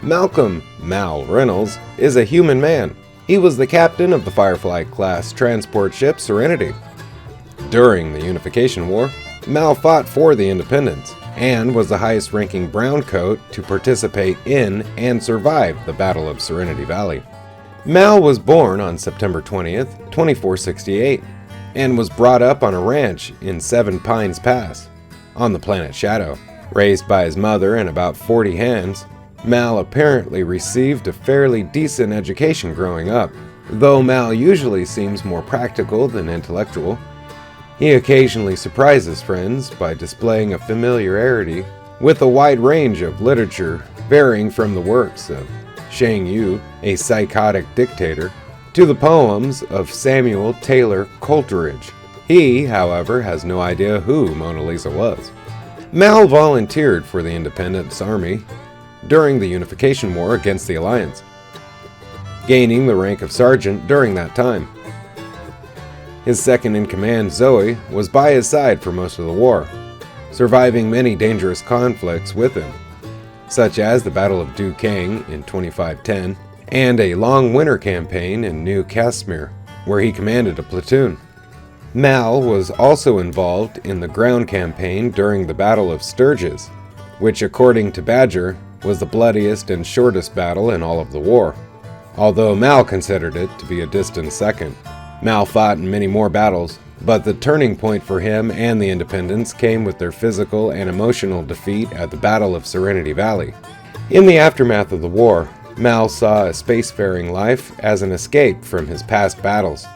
Malcolm Mal Reynolds is a human man. He was the captain of the Firefly-class transport ship Serenity. During the Unification War, Mal fought for the independence and was the highest-ranking Browncoat to participate in and survive the Battle of Serenity Valley. Mal was born on September 20th, 2468, and was brought up on a ranch in Seven Pines Pass, on the planet Shadow. Raised by his mother and about 40 hands, Mal apparently received a fairly decent education growing up. Though Mal usually seems more practical than intellectual, he occasionally surprises friends by displaying a familiarity with a wide range of literature varying from the works of Shang Yu, a psychotic dictator, to the poems of Samuel Taylor Coleridge. He, however, has no idea who Mona Lisa was. Mal volunteered for the Independence Army during the Unification War against the Alliance, gaining the rank of sergeant during that time. His second-in-command, Zoe, was by his side for most of the war, surviving many dangerous conflicts with him, such as the Battle of Duquesne in 2510 and a long winter campaign in New Kashmir, where he commanded a platoon. Mal was also involved in the ground campaign during the Battle of Sturgis, which, according to Badger, was the bloodiest and shortest battle in all of the war, although Mal considered it to be a distant second. Mal fought in many more battles, but the turning point for him and the independents came with their physical and emotional defeat at the Battle of Serenity Valley. In the aftermath of the war, Mal saw a spacefaring life as an escape from his past battles.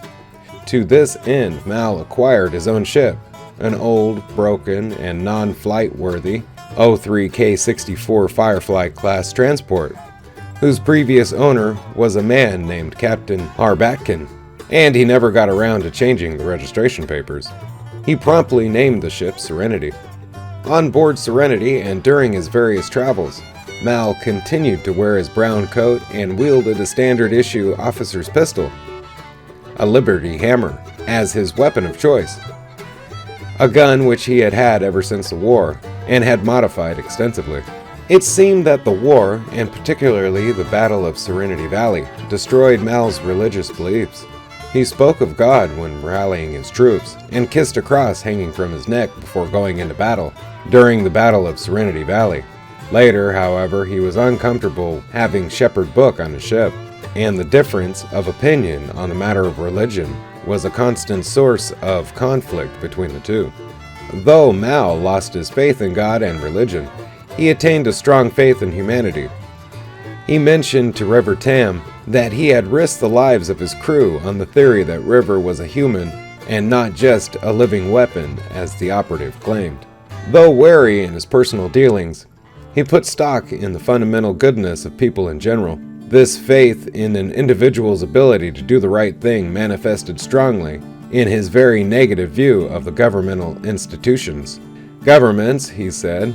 To this end, Mal acquired his own ship, an old, broken, and non-flight worthy 03K-64 Firefly-class transport, whose previous owner was a man named Captain Harbatkin, and he never got around to changing the registration papers. He promptly named the ship Serenity. On board Serenity and during his various travels, Mal continued to wear his brown coat and wielded a standard-issue officer's pistol, a Liberty hammer, as his weapon of choice, a gun which he had had ever since the war and had modified extensively. It seemed that the war, and particularly the Battle of Serenity Valley, destroyed Mal's religious beliefs. He spoke of God when rallying his troops, and kissed a cross hanging from his neck before going into battle during the Battle of Serenity Valley. Later, however, he was uncomfortable having Shepherd Book on his ship, and the difference of opinion on the matter of religion was a constant source of conflict between the two. Though Mal lost his faith in God and religion, he attained a strong faith in humanity. He mentioned to River Tam that he had risked the lives of his crew on the theory that River was a human and not just a living weapon, as the operative claimed. Though wary in his personal dealings, he put stock in the fundamental goodness of people in general. This faith in an individual's ability to do the right thing manifested strongly in his very negative view of the governmental institutions. Governments, he said,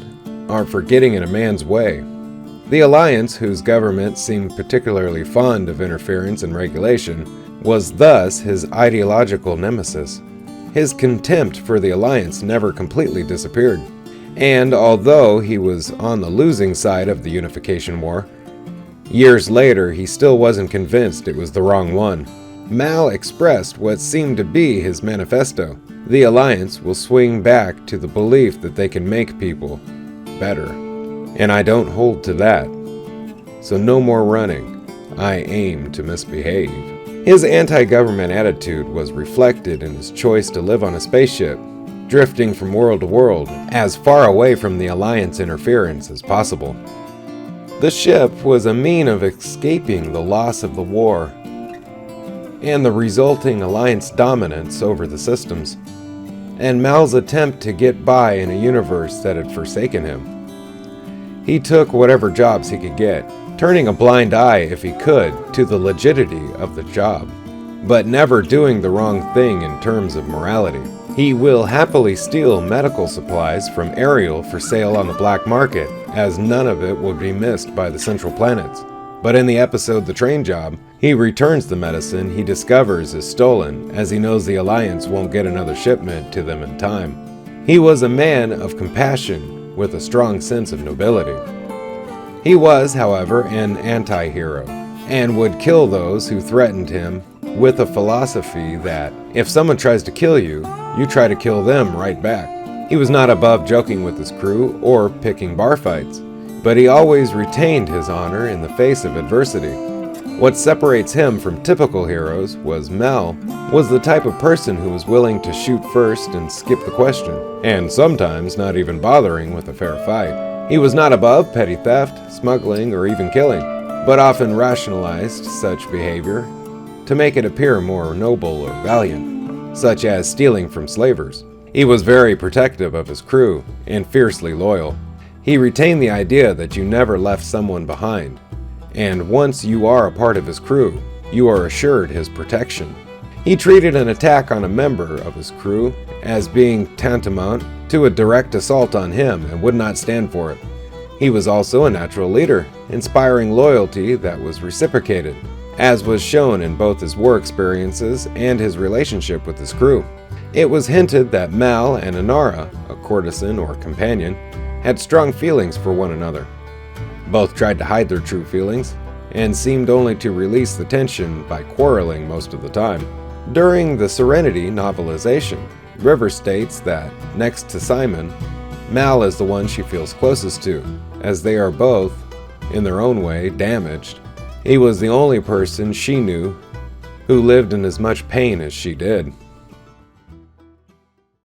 are for getting in a man's way. The Alliance, whose government seemed particularly fond of interference and regulation, was thus his ideological nemesis. His contempt for the Alliance never completely disappeared, and although he was on the losing side of the Unification War, years later he still wasn't convinced it was the wrong one. Mal expressed what seemed to be his manifesto. The Alliance will swing back to the belief that they can make people better. And I don't hold to that. So no more running. I aim to misbehave. His anti-government attitude was reflected in his choice to live on a spaceship, drifting from world to world, as far away from the Alliance interference as possible. The ship was a mean of escaping the loss of the war and the resulting Alliance dominance over the systems, and Mal's attempt to get by in a universe that had forsaken him. He took whatever jobs he could get, turning a blind eye, if he could, to the legitimacy of the job, but never doing the wrong thing in terms of morality. He will happily steal medical supplies from Ariel for sale on the black market, as none of it would be missed by the Central Planets. But in the episode The Train Job, he returns the medicine he discovers is stolen, as he knows the Alliance won't get another shipment to them in time. He was a man of compassion with a strong sense of nobility. He was, however, an anti-hero, and would kill those who threatened him with a philosophy that if someone tries to kill you, you try to kill them right back. He was not above joking with his crew or picking bar fights, but he always retained his honor in the face of adversity. What separates him from typical heroes was Mal was the type of person who was willing to shoot first and skip the question, and sometimes not even bothering with a fair fight. He was not above petty theft, smuggling, or even killing, but often rationalized such behavior to make it appear more noble or valiant, such as stealing from slavers. He was very protective of his crew and fiercely loyal. He retained the idea that you never left someone behind, and once you are a part of his crew, you are assured his protection. He treated an attack on a member of his crew as being tantamount to a direct assault on him and would not stand for it. He was also a natural leader, inspiring loyalty that was reciprocated, as was shown in both his war experiences and his relationship with his crew. It was hinted that Mal and Inara, a courtesan or companion, had strong feelings for one another. Both tried to hide their true feelings, and seemed only to release the tension by quarreling most of the time. During the Serenity novelization, River states that, next to Simon, Mal is the one she feels closest to, as they are both, in their own way, damaged. He was the only person she knew who lived in as much pain as she did.